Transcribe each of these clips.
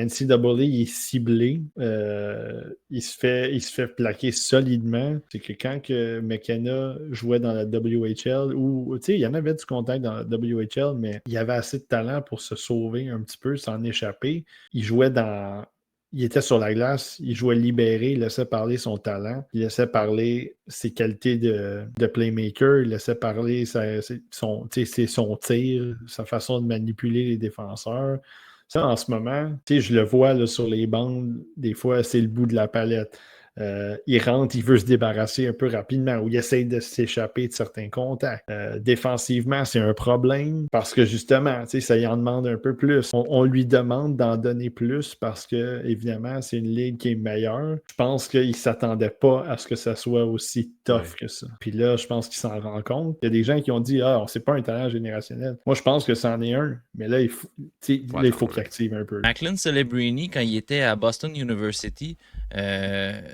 NCAA, il est ciblé. Il se fait plaquer solidement. C'est que quand que McKenna jouait dans la WHL, ou tu sais, il y en avait du contact dans la WHL, mais il avait assez de talent pour se sauver un petit peu, s'en échapper. Il jouait dans. Il était sur la glace, il jouait libéré, il laissait parler son talent, il laissait parler ses qualités de playmaker, il laissait parler son tir, sa façon de manipuler les défenseurs. Ça, en ce moment, je le vois là, sur les bandes, des fois, c'est le bout de la palette. Il rentre, il veut se débarrasser un peu rapidement ou il essaie de s'échapper de certains contacts. Défensivement, c'est un problème parce que justement, ça y en demande un peu plus. On lui demande d'en donner plus parce que, évidemment, c'est une ligue qui est meilleure. Je pense qu'il ne s'attendait pas à ce que ça soit aussi tough que ça. Puis là, je pense qu'il s'en rend compte. Il y a des gens qui ont dit c'est pas un talent générationnel. Moi, je pense que c'en est un, mais là, il faut qu'il active un peu. Macklin Celebrini, quand il était à Boston University,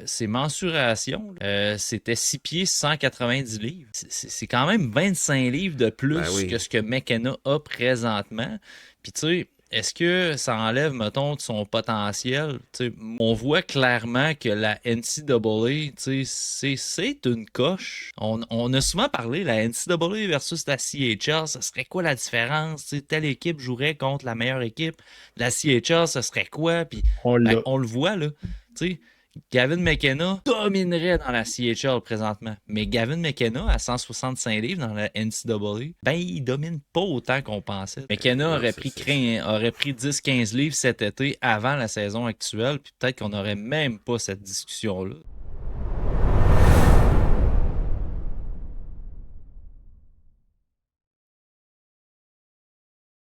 ses mensurations, c'était 6 pieds 190 livres. C'est quand même 25 livres de plus que ce que McKenna a présentement. Puis tu sais, est-ce que ça enlève, mettons, de son potentiel? T'sais, on voit clairement que la NCAA, c'est une coche. On a souvent parlé, la NCAA versus la CHL, ça serait quoi la différence? T'sais, telle équipe jouerait contre la meilleure équipe. La CHL, ça serait quoi? Puis, on le voit, là. T'sais, Gavin McKenna dominerait dans la CHL présentement. Mais Gavin McKenna, à 165 livres dans la NCAA, il domine pas autant qu'on pensait. McKenna aurait pris 10-15 livres cet été avant la saison actuelle, puis peut-être qu'on n'aurait même pas cette discussion-là.